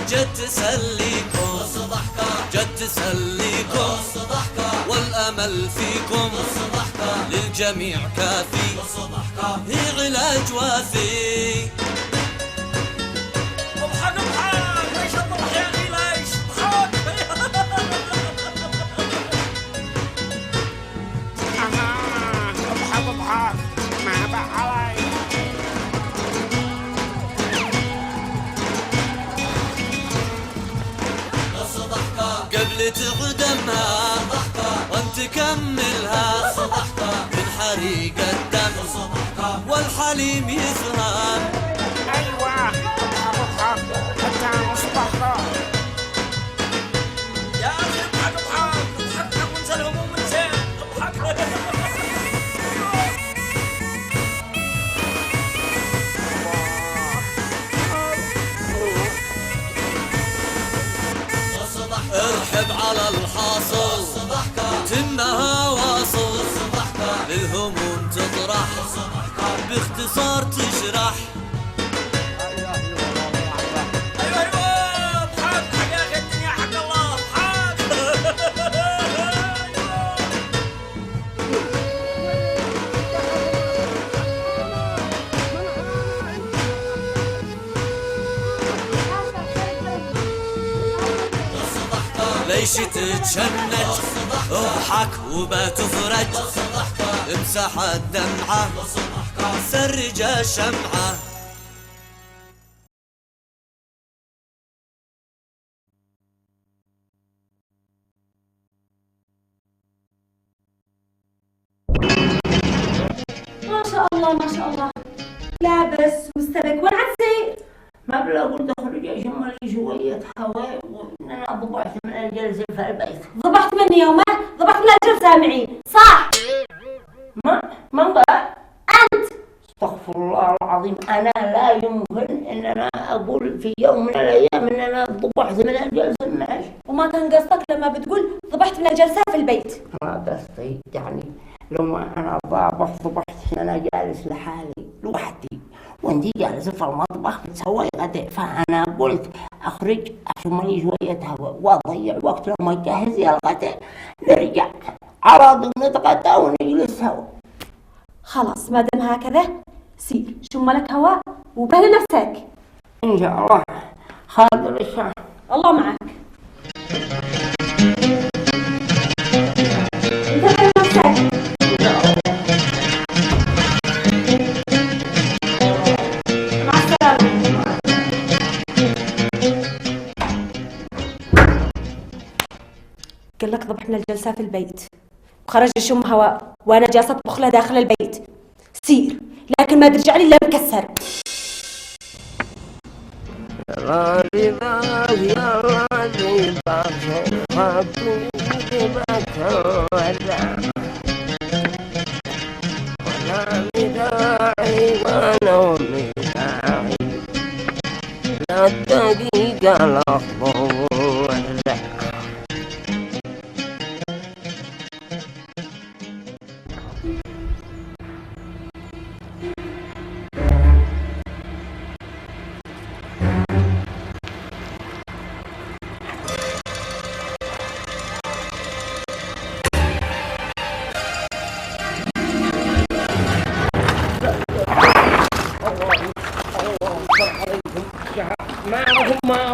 جت تسليكم جت تسليكم والأمل فيكم للجميع كافي هي علاج وافي. اضحك اضحك ليش تضحك يا اخي ليش اضحك اضحك ما بقى علي. قبل تقدمها وانت كملها من حريق الدم والحليم يفهم. ايوه اضحك حتى مصبحك. يا اخي اضحك اضحك اضحك وانسى الهموم من زين اضحك. ارحب على الحاصل تمها واصل للهموم تطرح باختصار تشرح. ايوه ايوه اضحك اضحك يا اخي الدنيا حق الله اضحك. ليش تتشنج اضحك وما تفرج امسح الدمعة سرج الشمعة. ما شاء الله ما شاء الله لابس مستبك وين عدسي؟ ما بلا قلت اخرج اشم لي شوية هواء وان انا ضبعت من الجلسة في البيت. ضبحت مني يوما ضبحت من الجلسة معي صح؟ من قال؟ أنت استغفر الله العظيم، انا لا يمكن ان انا اقول في يوم من الايام ان انا ضبحت من الجلسة معي. وما كان قصدك لما بتقول ضبحت من الجلسة في البيت؟ ما قصدي يعني لو انا ضبحت انا جالس لحالي لوحدي وانتي جالسة في المطبخ بتسوي غداء، فانا قلت اخرج اشم لي شوية هواء واضيع وقت لما اجهز يا الغداء نرجع على طول نتغدى ونجلس سوا. خلاص ما دام هكذا سير شم لك هواء وبهل نفسك ان شاء الله. خاطر الشهر الله معك. انتبه لنفسك. مع السلامة. قال لك ضبحنا الجلسة في البيت وخرج يشم هواء وانا جالسة اطبخ له داخل البيت. سير لكن ما ترجع لي الا مكسر.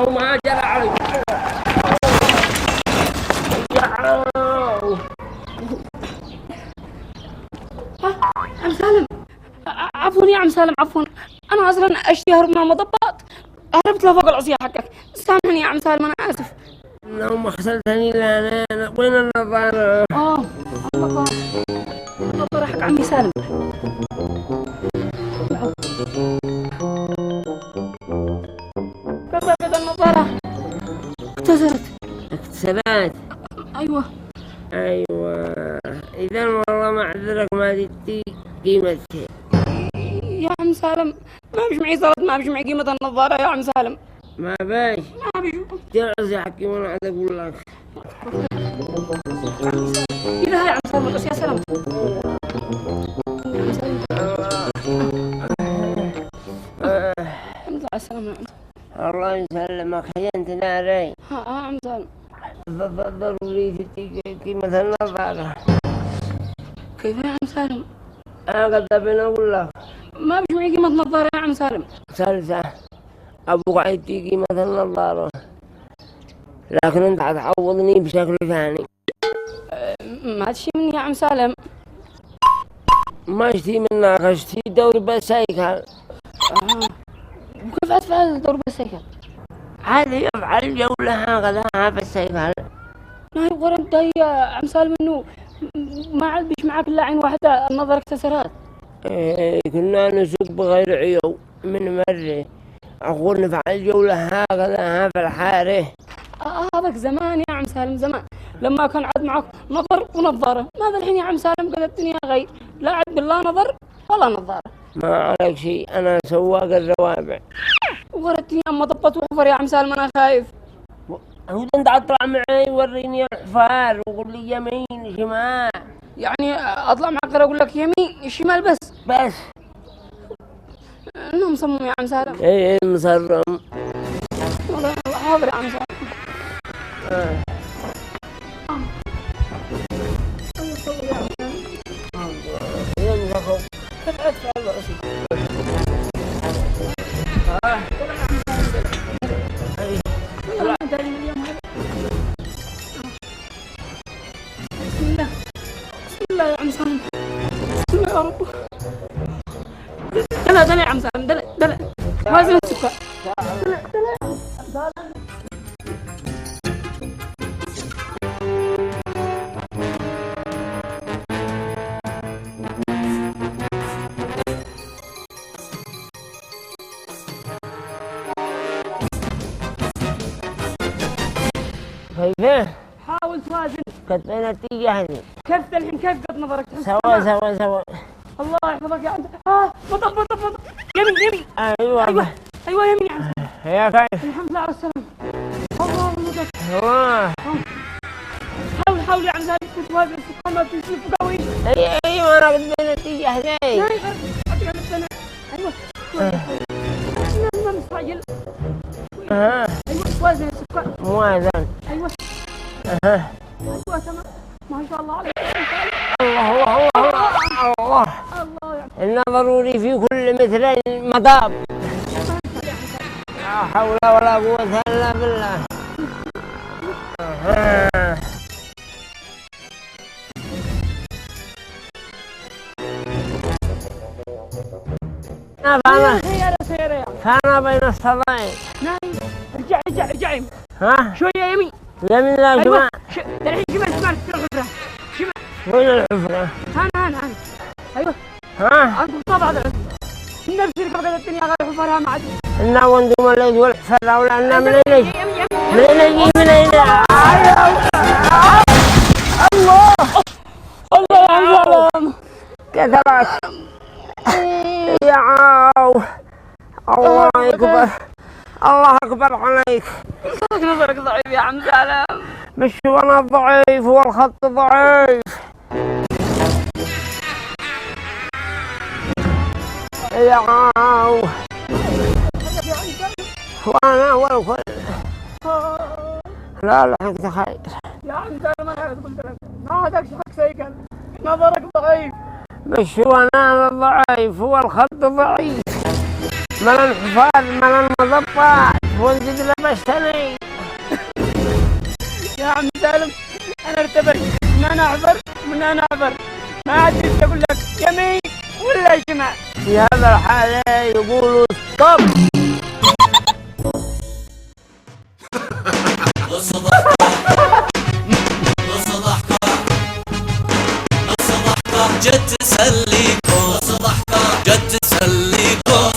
ما جرى علي. عم سالم عفوا يا عم سالم عفوا، انا اصلا اشتي اهرب من المضبات هربت لفوق العصية حقك، سامحني يا عم سالم انا اسف. لو ما خسرتني لا انا وين النظارة؟ النظارة حق عمي سالم. كسرت النظارة اكتسبت. ايوه اذا والله ما اعذرك ما تدي قيمتها يا عم سالم. ما مش معي صارت ما مش معي قيمة النظارة يا عم سالم. ما باش ما بيجو جلس يا حكي وانا قاعد اقول لك. إذا هاي عم سالم بس يا سلام. الحمد لله على السلامة. الله يسلمك انت ناري. ها عم سالم. ضروري تجي مثل النظارة. كيف يا عم سالم؟ انا قد ابين اقول لك ما بيش معي قيمة نظارة يا عم سالم. سلسة ابوك عايز تجي مثل النظارة، لكن انت حتعوضني بشكل ثاني. ما تشي مني يا عم سالم. ما اشتي منك، اشتي دوري بالسيكل. وكيف ادفع الدور بالسيكل؟ عادي افعل جولة هكذا بالسيكل. لا يبغى انت يا عم سالم انه ما عاد بيش معك الا عين واحدة النظر اكتسرات. إيه كنا نسوق بغير عيو من مرة، أقول نفعل جولة هكذا في الحارة. هذاك زمان يا عم سالم، زمان لما كان عاد معك نظر ونظارة. ماذا الحين يا عم سالم قد الدنيا غير، لا عاد بالله نظر ولا نظارة. ما عليك شيء، أنا سواق الروابع. وغير الدنيا اما ضبط وحفر يا عم سالم، انا خايف. هو أنت أطلع معي وريني الحفار وقول لي يمين شمال. يعني اطلع معك اقول لك يمين شمال بس. انه مصمم يا عم سالم. إيه مصرم. والله حاضر يا عم سالم. كيف ادفع الرأسي؟ بسم الله يا عم سالم، بسم الله يا رب. دلع يا عم سالم، دلع وازن السكر. دلع. كيف؟ حاول توازن. كنت أنا تيجي كيف الحين كيف قد نظرك؟ سوا. الله يحفظك يا عم. مطب. يمين. أيوة يمين يا عم. يا كيف؟ الحمد لله على السلامة. الله يمدك. الله. حاول يا عم زاد توازن، سبحان الله تسلف قوي. أيوة أنا قد بين تيجي حسين. ايوه ما مستعجل. أها. ايوه توازن السكر. موازن. ايوه. أها. ايوه تمام، ما شاء الله عليك. الله إن ضروري في كل مثلين مطاب. لا حول ولا قوة إلا بالله. سيارة فأنا بين الصدين. نايم. ارجعي. ها؟ شوية يمين. يمين لا شمال. الحين شمال في الحفرة. وين الحفرة؟ هنا. ايوه. ها؟ انتم طبعا نفسي قبل الدنيا غير حفرها ما عاد. إنا وندم الليل والحفرة ولأننا من الليل. الله يا سلام. كثرت. يا عاو. الله أكبر عليك. صدق نظرك ضعيف يا عم سلام. مش وانا ضعيف والخط ضعيف. يا عاو. وانا والكل. لا لحقت خير. يا عم سلام انا قلت لك ما هداك حق سيكل، نظرك ضعيف. مش وانا ضعيف والخط ضعيف. من الحفاظ من المضبات وانزل لبستني. يا عم سالم انا ارتبك من انا اعبر ما عاد اقول لك يمين ولا شمال. في هذا الحال يقولوا ستوب. جد تسليكم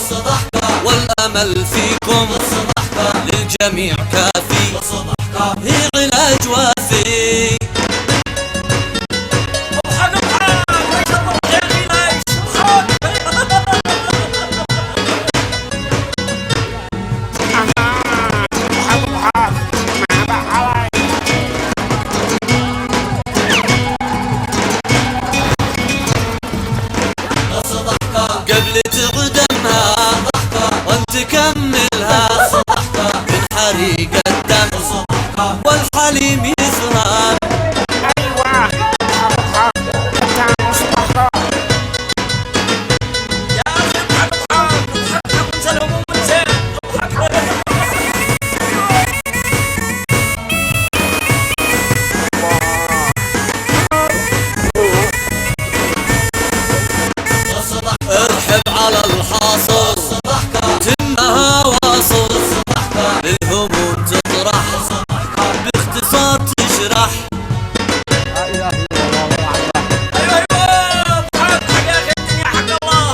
والأمل فيكم للجميع كافي، هي علاج وافي. قبل تقدمها وانت كملها. للهموم تطرح باختصار تشرح. ايوه اضحك يا اخي الدنيا حق الله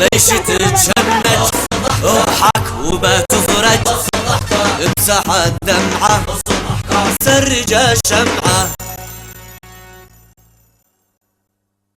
ليش تتشنج اضحك وما تفرج، امسح الدمعة سرج الشمعة.